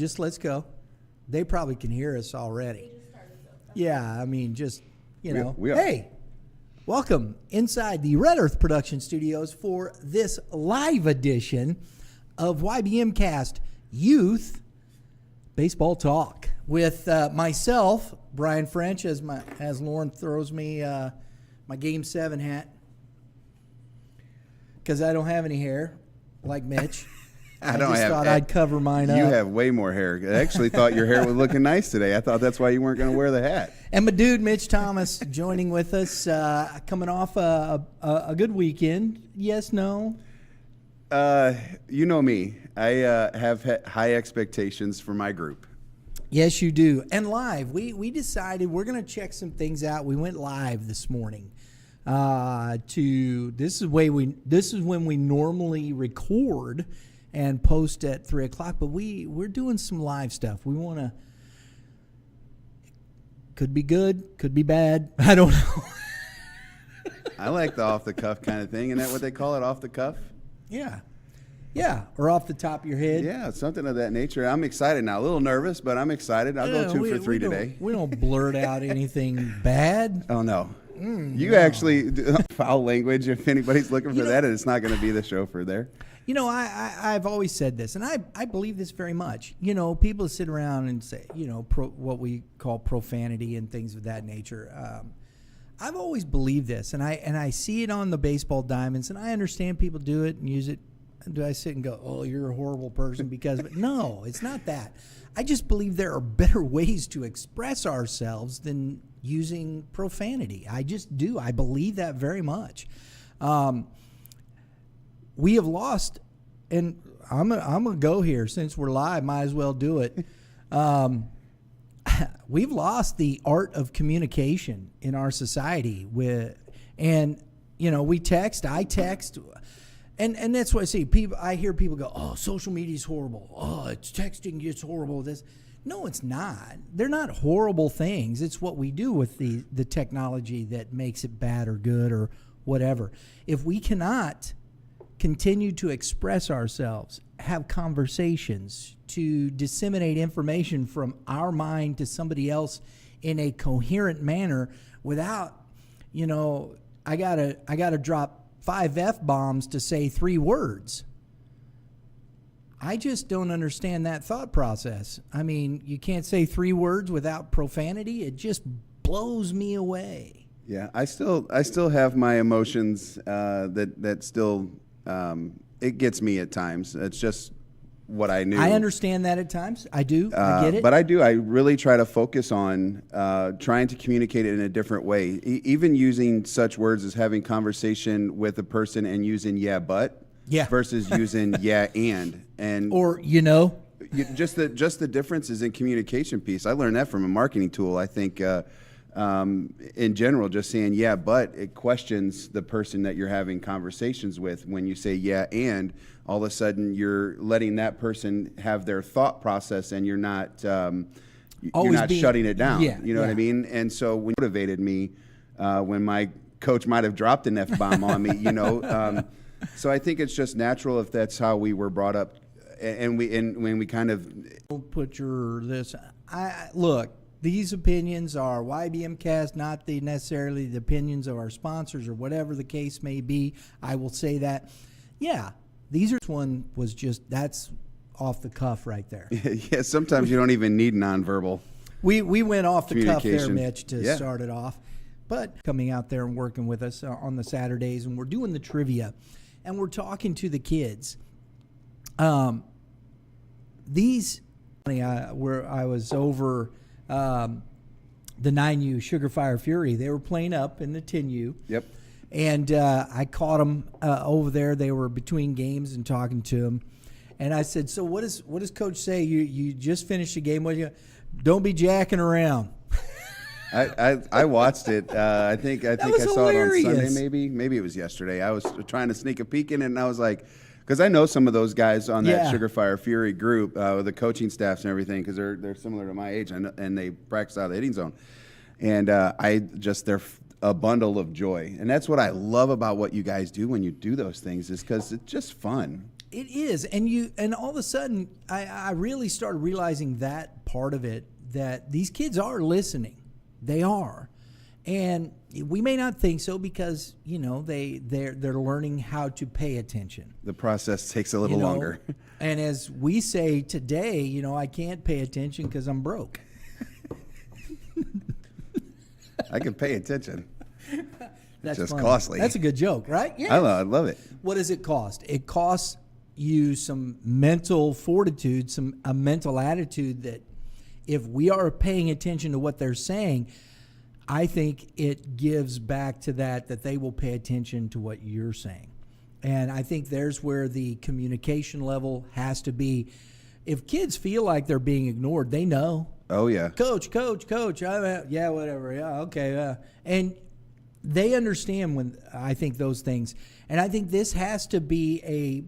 Just let's go. They probably can hear us already. Yeah, I mean, just, we are. Hey, welcome inside the Red Earth Production Studios for this live edition of YBMcast Youth Baseball Talk with myself, Brian French, as Lauren throws me my Game 7 hat because I don't have any hair like Mitch. I thought I'd cover mine up. You have way more hair. I actually thought your hair was looking nice today. I thought that's why you weren't going to wear the hat. And my dude, Mitch Thomas, joining with us, coming off a good weekend. Yes, no? You know me. I have high expectations for my group. Yes, you do. And live, we decided we're going to check some things out. We went live this morning. This is when we normally record and post at 3 o'clock, but we're doing some live stuff. We want to, could be good, could be bad. I don't know. I like the off the cuff kind of thing. Isn't that what they call it, off the cuff? Yeah. Yeah, or off the top of your head. Yeah, something of that nature. I'm excited now. A little nervous, but I'm excited. I'll go 2 for 3 today. We don't blurt out anything bad. Oh, no. You actually, foul language, if anybody's looking for that, it's not going to be the chauffeur there. I've always said this, and I believe this very much. People sit around and say, what we call profanity and things of that nature. I've always believed this, and I see it on the baseball diamonds, and I understand people do it and use it. Do I sit and go, oh, you're a horrible person because of it? No, it's not that. I just believe there are better ways to express ourselves than using profanity. I just do. I believe that very much. We have lost, and I'm gonna go here since we're live. Might as well do it. We've lost the art of communication in our society. We text. I text. And that's what I see. I hear people go, "Oh, social media is horrible. Oh, it's texting. It's horrible." No, it's not. They're not horrible things. It's what we do with the technology that makes it bad or good or whatever. If we cannot continue to express ourselves, have conversations, to disseminate information from our mind to somebody else in a coherent manner, without, I gotta drop 5 F-bombs to say 3 words. I just don't understand that thought process. I mean, you can't say 3 words without profanity. It just blows me away. Yeah, I still have my emotions that still it gets me at times. It's just what I knew. I understand that at times. I do. I get it. But I really try to focus on trying to communicate it in a different way. Even using such words as having conversation with a person and using but versus using and or just the differences in communication piece. I learned that from a marketing tool. I think in general, just saying but it questions the person that you're having conversations with. When you say and, all of a sudden you're letting that person have their thought process, and you're not shutting it down. What I mean? And so when it motivated me when my coach might have dropped an F-bomb on me, so I think it's just natural if that's how we were brought up, and when we kind of put look. These opinions are YBMcast, not necessarily the opinions of our sponsors or whatever the case may be. I will say that. Yeah, this one was that's off the cuff right there. Yeah, sometimes you don't even need nonverbal. We went off the cuff there, Mitch, to start it off. But coming out there and working with us on the Saturdays, and we're doing the trivia, and we're talking to the kids. I was over the 9U Sugar Fire Fury. They were playing up in the 10U. Yep. And I caught them over there. They were between games and talking to them. And I said, "So what does Coach say? You just finished the game. Don't be jacking around." I watched it. I think I saw hilarious. It on Sunday. Maybe it was yesterday. I was trying to sneak a peek in, and I was like, because I know some of those guys on that Sugar Fire Fury group, with the coaching staffs and everything, because they're similar to my age, and they practice out of the hitting zone. And they're a bundle of joy. And that's what I love about what you guys do when you do those things, is because it's just fun. It is, and all of a sudden, I really started realizing that part of it, that these kids are listening. They are. And we may not think so because, they're learning how to pay attention. The process takes a little longer. And as we say today, I can't pay attention because I'm broke. I can pay attention. That's just funny. costly. That's a good joke, right? Yeah. I love it. What does it cost? It costs you some mental fortitude, a mental attitude that if we are paying attention to what they're saying, I think it gives back to that they will pay attention to what you're saying. And I think there's where the communication level has to be. If kids feel like they're being ignored, they know. Oh, yeah. Coach. Yeah, whatever. Yeah, okay. And they understand when I think those things. And I think this has to be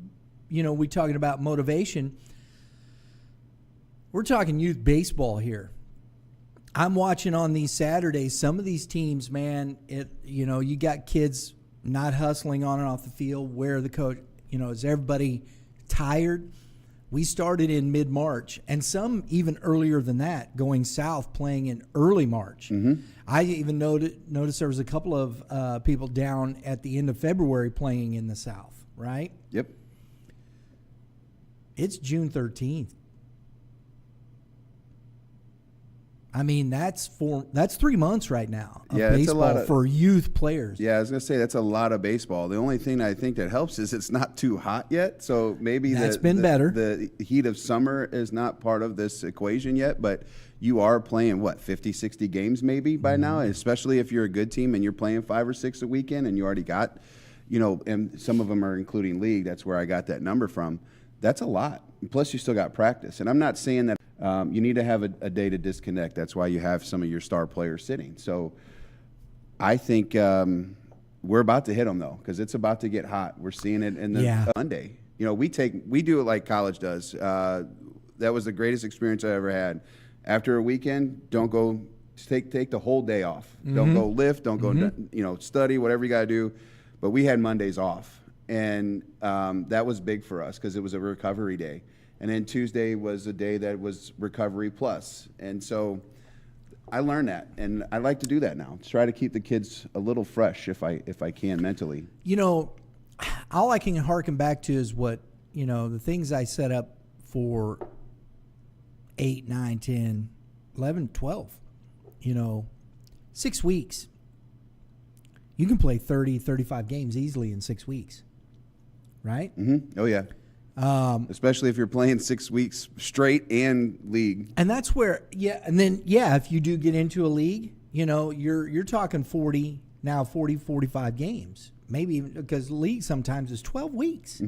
we're talking about motivation. We're talking youth baseball here. I'm watching on these Saturdays, some of these teams, man, you got kids not hustling on and off the field where the coach, is everybody tired? We started in mid-March, and some even earlier than that, going south, playing in early March. Mm-hmm. I even noticed there was a couple of people down at the end of February playing in the south, right? Yep. It's June 13th. I mean, that's 3 months right now of baseball for youth players. Yeah, I was going to say that's a lot of baseball. The only thing I think that helps is it's not too hot yet. So maybe that's been better. The heat of summer is not part of this equation yet, but you are playing, 50, 60 games maybe by now, especially if you're a good team and you're playing 5 or 6 a weekend and you already got, and some of them are including league. That's where I got that number from. That's a lot. Plus, you still got practice. And I'm not saying that you need to have a day to disconnect. That's why you have some of your star players sitting. So I think we're about to hit them, though, because it's about to get hot. We're seeing it in the Monday. We do it like college does. That was the greatest experience I ever had. After a weekend, don't go take the whole day off. Mm-hmm. Don't go lift. Don't go study, whatever you got to do. But we had Mondays off. And that was big for us because it was a recovery day. And then Tuesday was a day that was recovery plus. And so I learned that, and I like to do that now. Try to keep the kids a little fresh if I can mentally. All I can harken back to is what, the things I set up for 8, 9, 10, 11, 12, 6 weeks. You can play 30, 35 games easily in 6 weeks. Right? Mm-hmm. Oh, yeah. Especially if you're playing 6 weeks straight and league. And that's where, if you do get into a league, you're talking 40, 45 games. Maybe even because league sometimes is 12 weeks,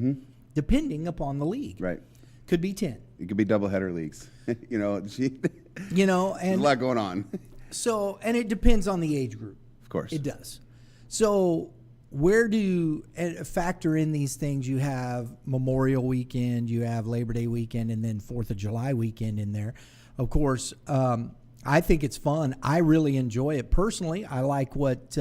depending upon the league. Right. Could be 10. It could be doubleheader leagues. And there's a lot going on. So, and it depends on the age group. Of course. It does. So, where do you factor in these things? You have Memorial Weekend, you have Labor Day weekend, and then 4th of July weekend in there. Of course, I think it's fun. I really enjoy it personally. I like what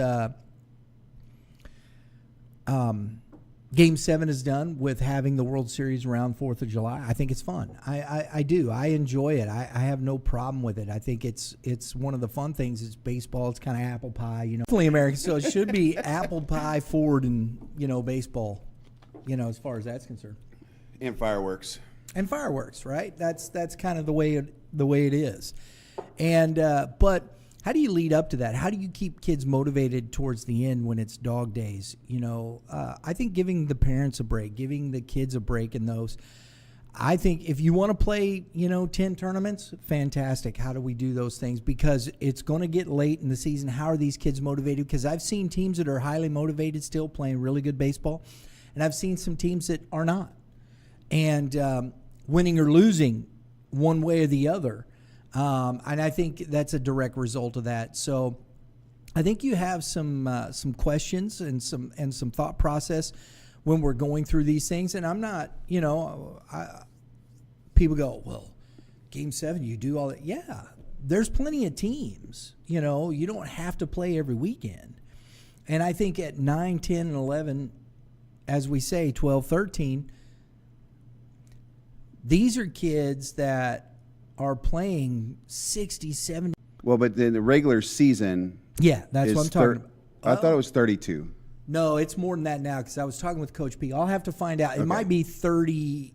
Game 7 has done with having the World Series around 4th of July. I think it's fun. I do. I enjoy it. I have no problem with it. I think it's one of the fun things. It's baseball. It's kind of apple pie, Definitely American. So it should be apple pie forward in, baseball, as far as that's concerned. And fireworks. And fireworks, right? That's kind of the way it is. And but how do you lead up to that? How do you keep kids motivated towards the end when it's dog days? I think giving the parents a break, giving the kids a break in those. I think if you want to play, 10 tournaments, fantastic. How do we do those things? Because it's going to get late in the season. How are these kids motivated? Because I've seen teams that are highly motivated still playing really good baseball, and I've seen some teams that are not. And winning or losing one way or the other. And I think that's a direct result of that. So I think you have some questions and some thought process when we're going through these things. And I'm not, people go, well, Game 7, you do all that. Yeah, there's plenty of teams. You don't have to play every weekend. And I think at 9, 10, and 11, as we say, 12, 13, These are kids that are playing 60, 70. Well, but then the regular season. Yeah, that's is what I'm talking about. I thought it was 32. No, it's more than that now because I was talking with Coach P. I'll have to find out. It might be 30.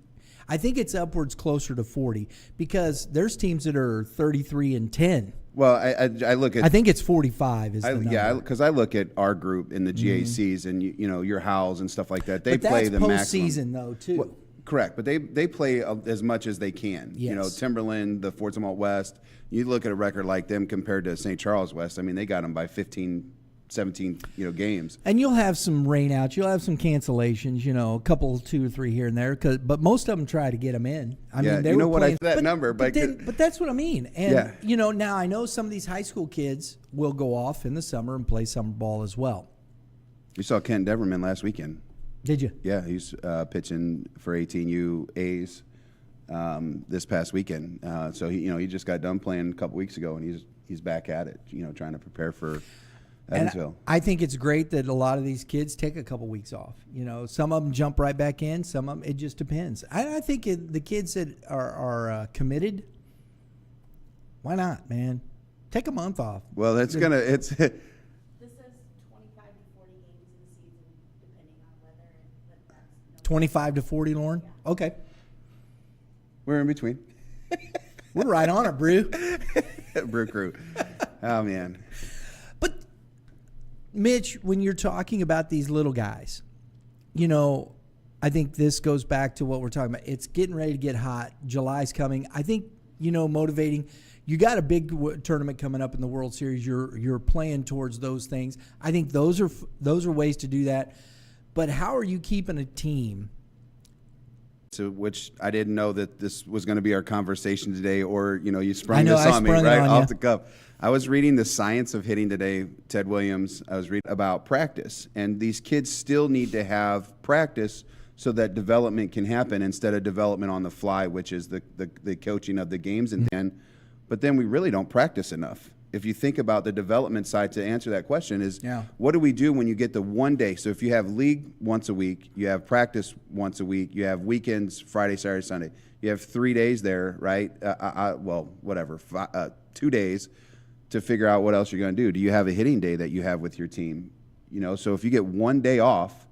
I think it's upwards closer to 40 because there's teams that are 33-10. Well, I look at. I think it's 45 is the number. Yeah, because I look at our group in the GACs and your Howls and stuff like that. They play the maximum. Postseason though too. Well, correct, but they play as much as they can. Yes. Timberland, the Fort Smalt West. You look at a record like them compared to St. Charles West. I mean, they got them by 15, 17 games. And you'll have some rainouts. You'll have some cancellations. A couple, 2 or 3 here and there. But most of them try to get them in. I mean, they were playing, that number, but that's what I mean. And yeah. Now I know some of these high school kids will go off in the summer and play summer ball as well. You saw Kent Deverman last weekend. Did you? Yeah, he's pitching for 18U A's this past weekend. So he just got done playing a couple weeks ago, and he's back at it. Trying to prepare for Evansville. And I think it's great that a lot of these kids take a couple weeks off. Some of them jump right back in. Some of them, it just depends. I think the kids that are committed, why not, man? Take a month off. Well, it's This says 25 to 40 games in the season, depending on weather. But that's 25 to 40, Lauren? Yeah. Okay. We're in between. We're right on it, Brew. Brew crew. Oh, man. But, Mitch, when you're talking about these little guys, I think this goes back to what we're talking about. It's getting ready to get hot. July's coming. I think, motivating. You got a big tournament coming up in the World Series. You're playing towards those things. I think those are ways to do that. But how are you keeping a team? To which I didn't know that this was going to be our conversation today, or you sprung this on me right off the cuff. I was reading The Science of Hitting today, Ted Williams. I was reading about practice, and these kids still need to have practice so that development can happen instead of development on the fly, which is the coaching of the games. But then we really don't practice enough. If you think about the development side to answer that question is, what do we do when you get the one day? So if you have league once a week, you have practice once a week, you have weekends, Friday, Saturday, Sunday. You have 3 days there, right? 2 days to figure out what else you're going to do. Do you have a hitting day that you have with your team? So if you get 1 day off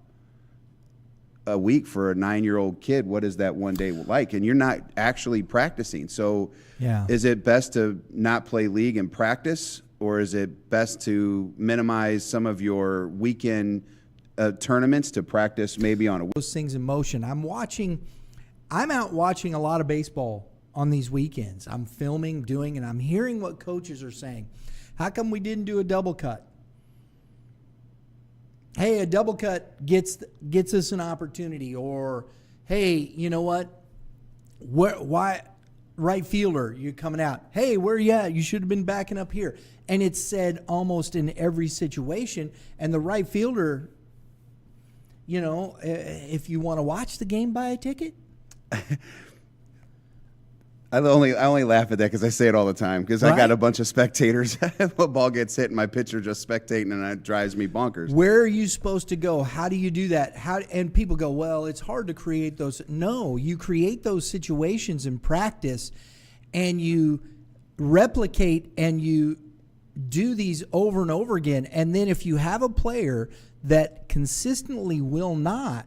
a week for a 9-year-old kid, what is that 1 day like? And you're not actually practicing. So is it best to not play league and practice, or is it best to minimize some of your weekend tournaments to practice maybe on a week? Those things in motion. I'm out watching a lot of baseball on these weekends. I'm filming, and I'm hearing what coaches are saying. How come we didn't do a double cut? Hey, a double cut gets us an opportunity. Or, hey, you know what? Why right fielder, you're coming out. Hey, where are you at? You should have been backing up here. And it's said almost in every situation. And the right fielder, if you want to watch the game, buy a ticket. I only laugh at that because I say it all the time because I got a bunch of spectators. The ball gets hit and my pitcher just spectating, and it drives me bonkers. Where are you supposed to go? How do you do that? And people go, well, it's hard to create those. No, you create those situations in practice, and you replicate and you do these over and over again. And then if you have a player that consistently will not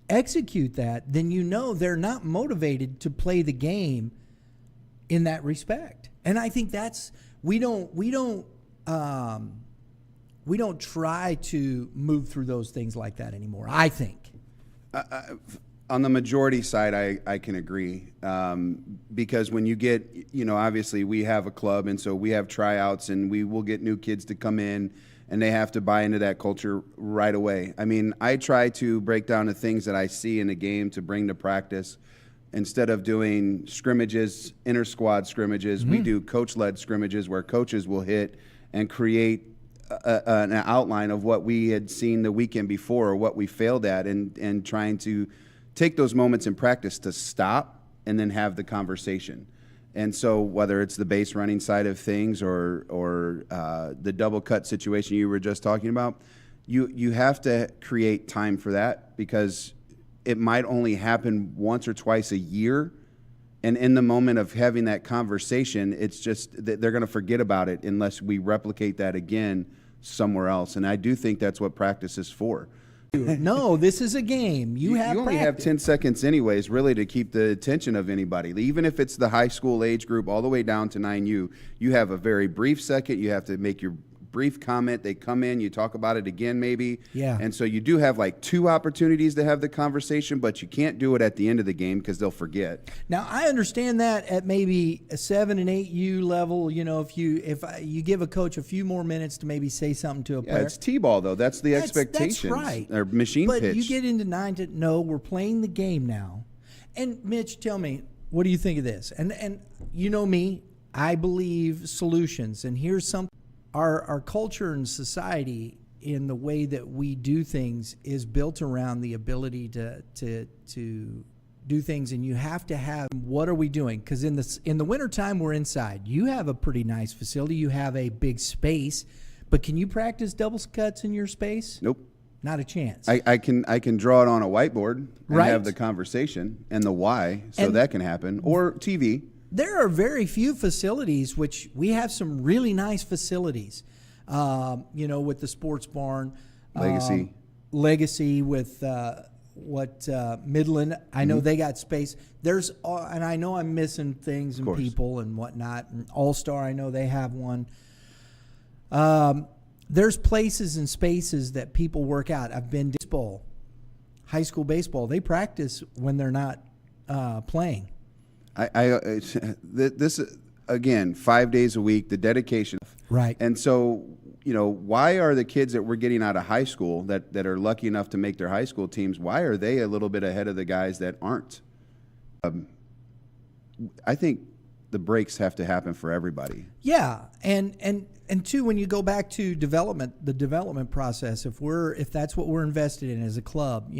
execute that, then they're not motivated to play the game in that respect. And I think that's we don't try to move through those things like that anymore, I think. On the majority side, I can agree, because when you get, obviously we have a club, and so we have tryouts, and we will get new kids to come in, and they have to buy into that culture right away. I mean, I try to break down the things that I see in a game to bring to practice. Instead of doing scrimmages, inter-squad scrimmages, we do coach-led scrimmages where coaches will hit and create an outline of what we had seen the weekend before or what we failed at, and trying to take those moments in practice to stop and then have the conversation. And so whether it's the base running side of things or the double cut situation you were just talking about, you have to create time for that, because it might only happen once or twice a year And in the moment of having that conversation, it's just they're going to forget about it unless we replicate that again somewhere else. And I do think that's what practice is for. No, this is a game. You only have 10 seconds anyways, really, to keep the attention of anybody. Even if it's the high school age group all the way down to 9U, you have a very brief second. You have to make your brief comment. They come in, you talk about it again maybe. Yeah. And so you do have like 2 opportunities to have the conversation, but you can't do it at the end of the game because they'll forget. Now, I understand that at maybe a 7 and 8U level, if you give a coach a few more minutes to maybe say something to a player. Yeah, it's T-ball though. That's the expectation. That's right. Or machine but pitch. You get into 9 to no, we're playing the game now. And Mitch, tell me, what do you think of this? And you know me, I believe solutions. And here's something. Our culture and society in the way that we do things is built around the ability to do things, and you have to have, what are we doing? Because in the wintertime, we're inside. You have a pretty nice facility. You have a big space, but can you practice double cuts in your space? Nope. Not a chance. I can draw it on a whiteboard and Right. have the converson and the why, so And- that can happen. Or TV. There are very few facilities, which we have some really nice facilities, with the sports barn. Legacy with Midland. I know they got space. And I know I'm missing things and course. people and whatnot. And All-Star, I know they have one. There's places and spaces that people work out. I've been to baseball, high school baseball. They practice when they're not playing. This again, 5 days a week, the dedication. Right. And so, why are the kids that we're getting out of high school that are lucky enough to make their high school teams, why are they a little bit ahead of the guys that aren't? I think the breaks have to happen for everybody. Yeah, and two, when you go back to development, the development process, if that's what we're invested in as a club,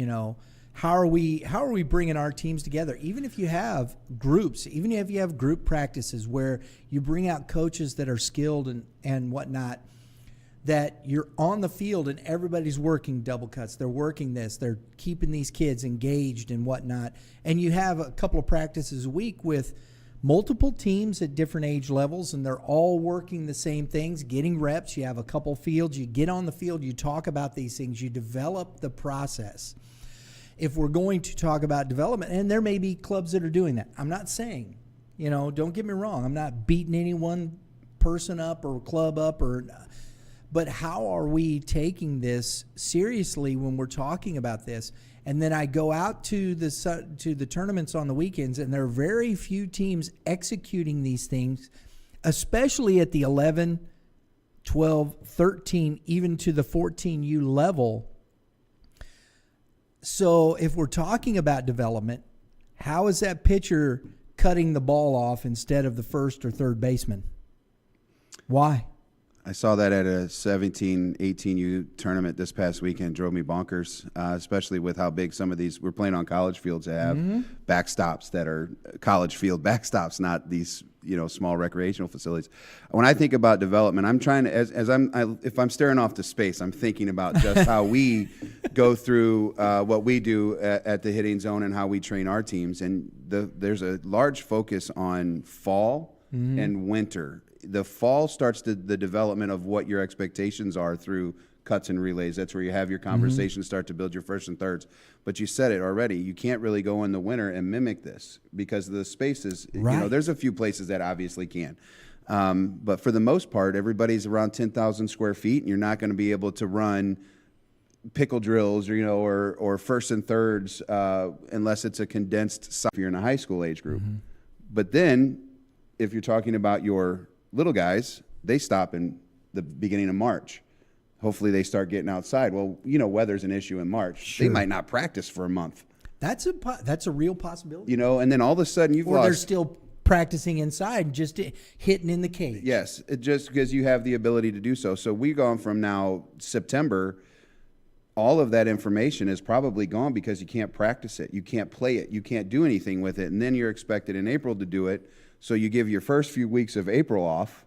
how are we bringing our teams together? Even if you have groups, even if you have group practices where you bring out coaches that are skilled and whatnot, that you're on the field and everybody's working double cuts. They're working this. They're keeping these kids engaged and whatnot. And you have a couple of practices a week with multiple teams at different age levels, and they're all working the same things, getting reps. You have a couple fields. You get on the field. You talk about these things. You develop the process. If we're going to talk about development, and there may be clubs that are doing that. I'm not saying, don't get me wrong. I'm not beating any one person up or club up but how are we taking this seriously when we're talking about this? And then I go out to the tournaments on the weekends, and there are very few teams executing these things, especially at the 11, 12, 13, even to the 14U level. So if we're talking about development, how is that pitcher cutting the ball off instead of the first or third baseman? Why? I saw that at a 17, 18U tournament this past weekend. Drove me bonkers, especially with how big some of these, we're playing on college fields that have backstops that are college field backstops, not these, small recreational facilities. When I think about development, I'm trying to, if I'm staring off to space, I'm thinking about just how we go through what we do at the hitting zone and how we train our teams. And there's a large focus on fall and winter. The fall starts the development of what your expectations are through cuts and relays. That's where you have your conversations start to build your first and thirds. But you said it already. You can't really go in the winter and mimic this because the spaces, right. There's a few places that obviously can. But for the most part, everybody's around 10,000 square feet, and you're not going to be able to run pickle drills or first and thirds unless it's a condensed size if you're in a high school age group. But then if you're talking about your little guys, they stop in the beginning of March. Hopefully they start getting outside. Well, weather's an issue in March. Sure. They might not practice for a month. That's a real possibility. And then all of a sudden you've or lost. They're still practicing inside, just hitting in the cage. Yes, just because you have the ability to do so. So we've gone from now September, all of that information is probably gone because you can't practice it. You can't play it. You can't do anything with it. And then you're expected in April to do it. So you give your first few weeks of April off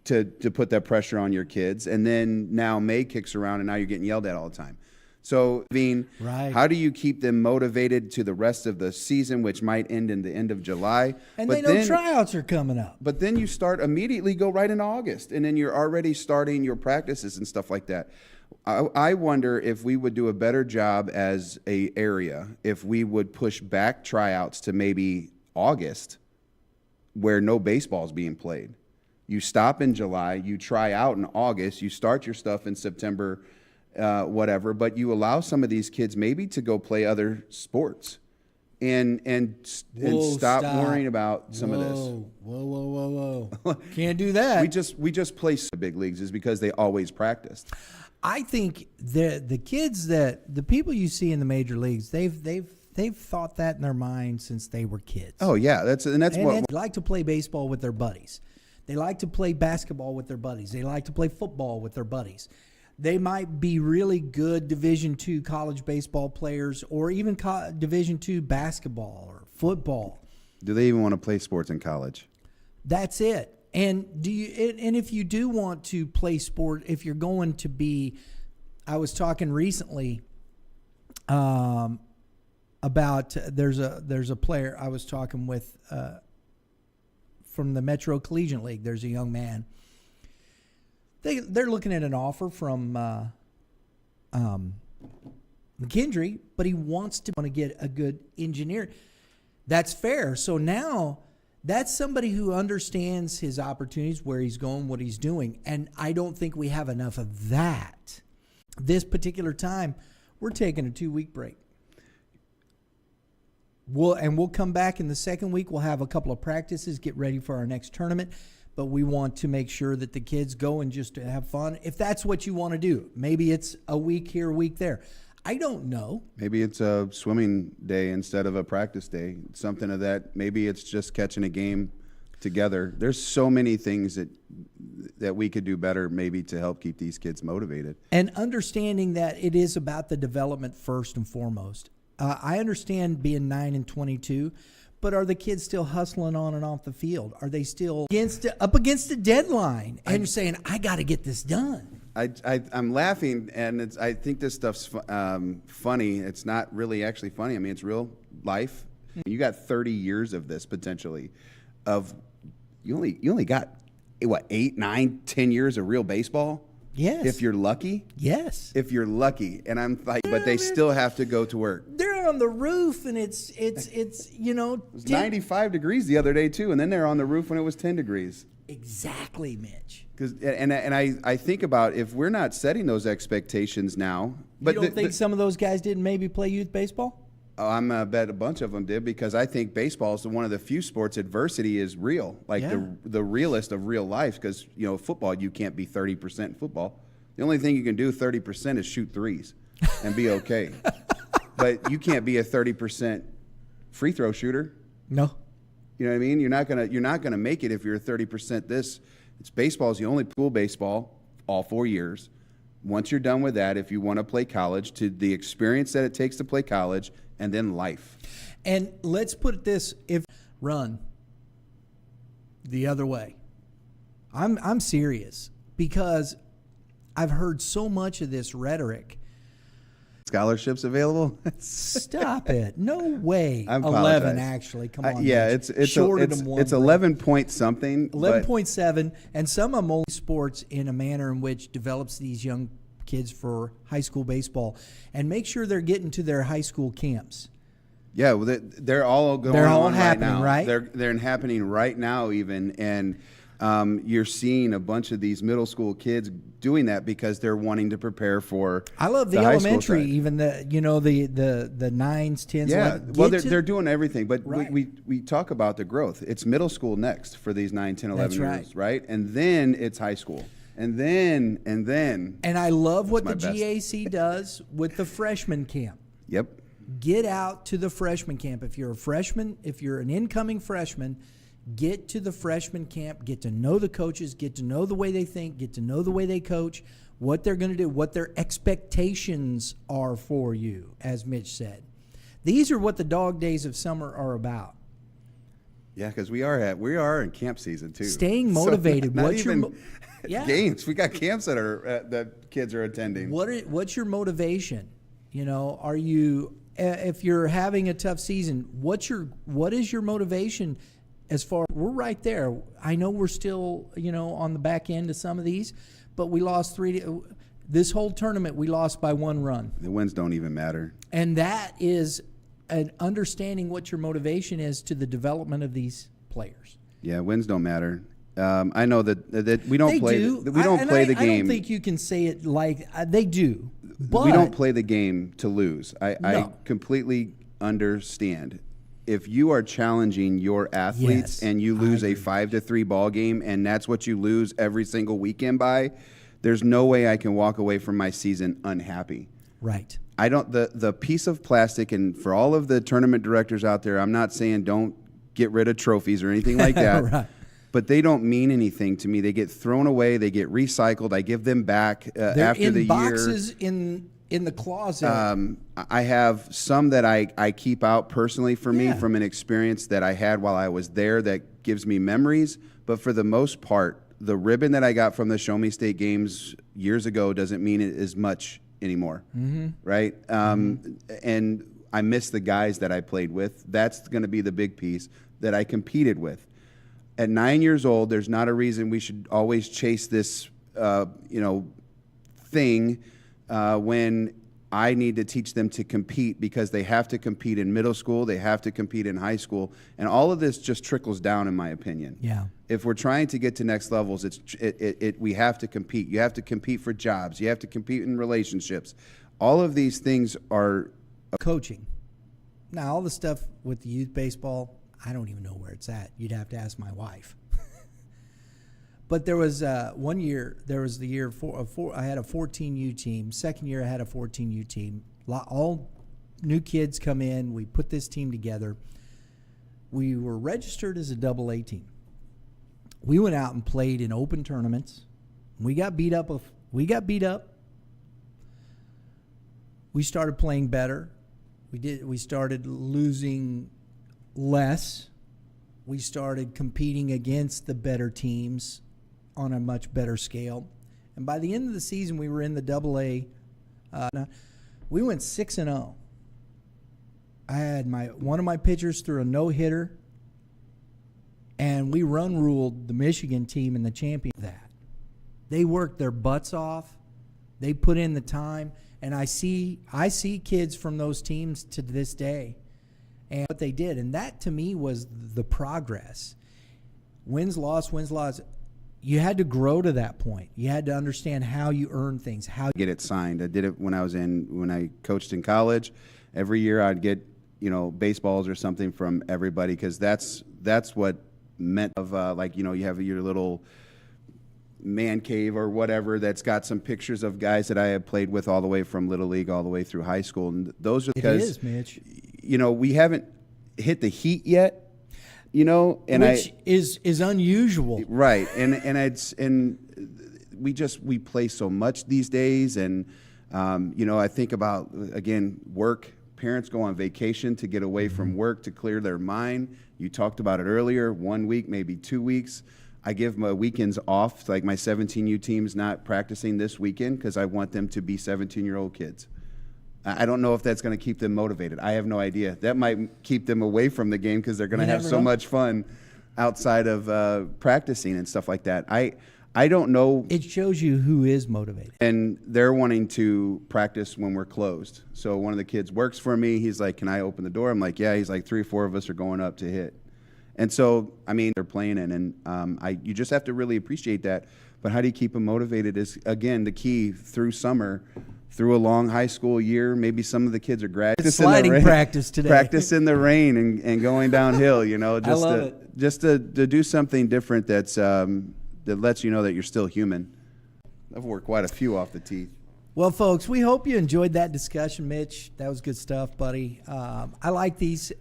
to put that pressure on your kids. And then now May kicks around and now you're getting yelled at all the time. So, Right. how do you keep them motivated to the rest of the season, which might end in the end of July? And they know tryouts are coming up. But then you start immediately, go right into August, and then you're already starting your practices and stuff like that. I wonder if we would do a better job as a area if we would push back tryouts to maybe August, where no baseball is being played. You stop in July, you try out in August, you start your stuff in September, whatever, but you allow some of these kids maybe to go play other sports and stop worrying about some of this. Whoa. Can't do that. We just play the big leagues is because they always practiced. I think the kids the people you see in the major leagues, they've thought that in their mind since they were kids. Oh yeah, that's what they like to play baseball with their buddies. They like to play basketball with their buddies. They like to play football with their buddies. They might be really good Division II college baseball players, or even Division II basketball or football. Do they even want to play sports in college? That's it. And if you do want to play sport, if you're going to be, I was talking recently about there's a player I was talking with from the Metro Collegiate League. There's a young man. They're looking at an offer from McKendree, but he wants to get a good engineer. That's fair. So now that's somebody who understands his opportunities, where he's going, what he's doing. And I don't think we have enough of that. This particular time, we're taking a 2-week break. We'll come back in the second week. We'll have a couple of practices, get ready for our next tournament. But we want to make sure that the kids go and just have fun. If that's what you want to do, maybe it's a week here, a week there. I don't know. Maybe it's a swimming day instead of a practice day. Something of that. Maybe it's just catching a game together. There's so many things that we could do better maybe to help keep these kids motivated. And understanding that it is about the development first and foremost. I understand being 9 and 22, but are the kids still hustling on and off the field? Are they still up against a deadline and saying, I got to get this done? I'm laughing, and I think this stuff's funny. It's not really actually funny. I mean, it's real life. You got 30 years of this potentially. You only got, 8, 9, 10 years of real baseball? Yes. If you're lucky? Yes. If you're lucky. And I'm like, but they still have to go to work. They're on the roof, and it's It was 95 degrees the other day, too, and then they're on the roof when it was 10 degrees. Exactly, Mitch. And I think about if we're not setting those expectations now. But you don't think some of those guys didn't maybe play youth baseball? I'm bet a bunch of them did, because I think baseball is one of the few sports adversity is real, like the realest of real life. Because football, you can't be 30% in football. The only thing you can do 30% is shoot threes and be okay. But you can't be a 30% free throw shooter. No. You know what I mean? You're not gonna make it if you're 30% this. It's baseball is the only pool baseball all 4 years. Once you're done with that, if you want to play college, to the experience that it takes to play college, and then life. And let's put it this: if run the other way, I'm serious, because I've heard so much of this rhetoric. Scholarships available? Stop it! No way. I 11 actually. Come on. Yeah, Mitch. it's 11 point something. 11.7, and some of them only sports in a manner in which develops these young kids for high school baseball, and make sure they're getting to their high school camps. Yeah, well, they're all going they're all on happening, right now. right? They're happening right now even, and you're seeing a bunch of these middle school kids doing that because they're wanting to prepare for. I love the elementary, even the 9s, 10s. Yeah, 11, well, they're doing everything, but right. we talk about the growth. It's middle school next for these 9, 10, 11 That's years, right? And then it's high school. And then. And I love what the my best. GAC does with the freshman camp. Yep. Get out to the freshman camp. If you're a freshman, if you're an incoming freshman, get to the freshman camp, get to know the coaches, get to know the way they think, get to know the way they coach, what they're going to do, what their expectations are for you, as Mitch said. These are what the dog days of summer are about. Yeah, because we are in camp season too. Staying motivated. So not What's even your games? We got camps that kids are attending. What's your motivation? You know, are you, if you're having a tough season, what is your motivation as far, we're right there. I know we're still, you know, on the back end of some of these, but we lost this whole tournament, we lost by 1 run. The wins don't even matter. And that is an understanding what your motivation is to the development of these players. Yeah, wins don't matter. I know that we don't play. Do. We don't play the game. I don't think you can say it like they do. But we don't play the game to lose. I No. completely understand. If you are challenging your athletes Yes, and you lose I a agree. 5-3 ball game and that's what you lose every single weekend by, there's no way I can walk away from my season unhappy. Right. I don't the piece of plastic, and for all of the tournament directors out there, I'm not saying don't get rid of trophies or anything like that. Right. But they don't mean anything to me. They get thrown away. They get recycled. I give them back They're after in the boxes in the closet. year. I have some that I keep out personally for me Yeah. from an experience that I had while I was there that gives me memories. But for the most part, the ribbon that I got from the Show Me State games years ago doesn't mean it as much anymore, right? And I miss the guys that I played with. That's going to be the big piece that I competed with. At 9 years old, there's not a reason we should always chase this, thing when I need to teach them to compete, because they have to compete in middle school, they have to compete in high school, and all of this just trickles down, in my opinion. Yeah. If we're trying to get to next levels, we have to compete. You have to compete for jobs. You have to compete in relationships. All of these things are Coaching. Now, all the stuff with the youth baseball, I don't even know where it's at. You'd have to ask my wife. But there was one year, there was the year I had a 14U team. Second year, I had a 14U team. All new kids come in. We put this team together. We were registered as a AA team. We went out and played in open tournaments. We got beat up. We started playing better. We started losing less. We started competing against the better teams on a much better scale. And by the end of the season, we were in the AA. We went 6-0. I had one of my pitchers threw a no-hitter, and we run ruled the Michigan team in the champion. That they worked their butts off. They put in the time, and I see kids from those teams to this day, and what they did, and that to me was the progress. Wins, loss. You had to grow to that point. You had to understand how you earn things, how get it signed. I did it when I coached in college. Every year I'd get, baseballs or something from everybody, because that's what meant of you have your little man cave or whatever that's got some pictures of guys that I had played with all the way from Little League all the way through high school. And those are because, it is, Mitch. We haven't hit the heat yet. And Which is unusual, right? And we play so much these days, and I think about, again, work. Parents go on vacation to get away from work to clear their mind. You talked about it earlier. 1 week, maybe 2 weeks. I give my weekends off. Like my 17U team's not practicing this weekend because I want them to be 17-year-old kids. I don't know if that's going to keep them motivated. I have no idea. That might keep them away from the game because they're going to have so much fun outside of practicing and stuff like that. I don't know. It shows you who is motivated. And they're wanting to practice when we're closed. So one of the kids works for me. He's like, "Can I open the door?" I'm like, "Yeah." He's like, 3 or 4 of us are going up to hit. And so, they're playing in, and you just have to really appreciate that. But how do you keep them motivated is, again, the key through summer. Through a long high school year, maybe some of the kids are graduating. Sliding practice today. Practice in the rain and going downhill, just I love it. Just to do something different that lets you know that you're still human. I've worked quite a few off the teeth. Well, folks, we hope you enjoyed that discussion, Mitch. That was good stuff, buddy. I like these.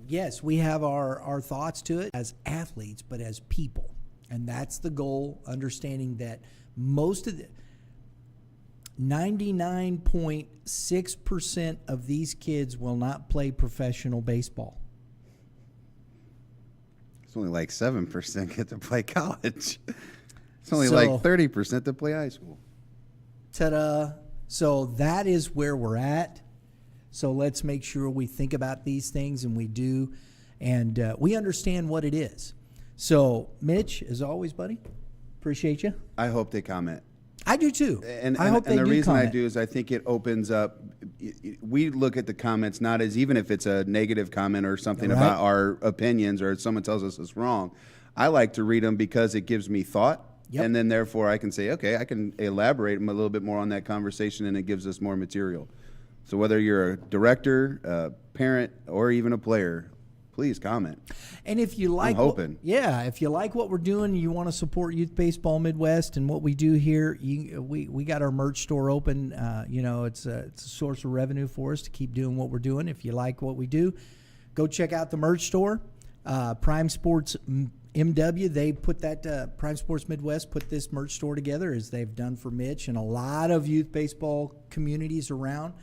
Yes, we have our thoughts to it as athletes, but as people. And that's the goal, understanding that most of the 99.6% of these kids will not play professional baseball. It's only like 7% get to play college. It's only So- like 30% to play high school. Ta-da. So that is where we're at. So let's make sure we think about these things, and we do, and we understand what it is. So, Mitch, as always, buddy, appreciate you. I hope they comment. I do too. And I hope they the do reason comment. I do is I think it opens up. We look at the comments not as, even if it's a negative comment or something Right. about our opinions or someone tells us it's wrong. I like to read them because it gives me thought. Yep. And then therefore I can say, okay, I can elaborate a little bit more on that conversation, and it gives us more material. So whether you're a director, a parent, or even a player, please comment. And if you like, if you like what we're doing, you want to support Youth Baseball Midwest and what we do here, we got our merch store open. It's a source of revenue for us to keep doing what we're doing. If you like what we do, go check out the merch store. Prime Sports MW, they put that Prime Sports Midwest put this merch store together, as they've done for Mitch and a lot of youth baseball communities around.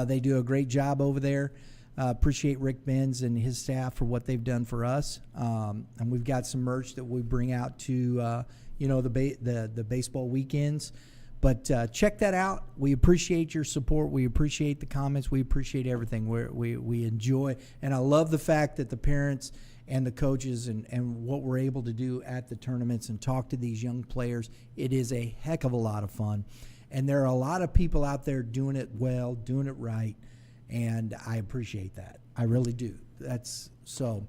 They do a great job over there. Appreciate Rick Benz and his staff for what they've done for us. And we've got some merch that we bring out to the baseball weekends. But check that out. We appreciate your support. We appreciate the comments. We appreciate everything. We enjoy. And I love the fact that the parents and the coaches and what we're able to do at the tournaments and talk to these young players. It is a heck of a lot of fun. And there are a lot of people out there doing it well, doing it right. And I appreciate that. I really do. That's so.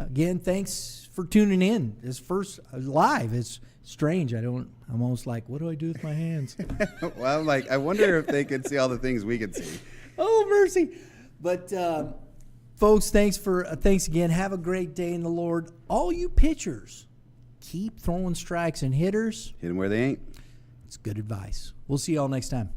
Again, thanks for tuning in. This first live. It's strange. I'm almost like, what do I do with my hands? Well, I'm like, I wonder if they could see all the things we could see. Oh, mercy. But folks, thanks again. Have a great day in the Lord. All you pitchers, keep throwing strikes, and hitters, Hit them where they ain't. it's good advice. We'll see y'all next time.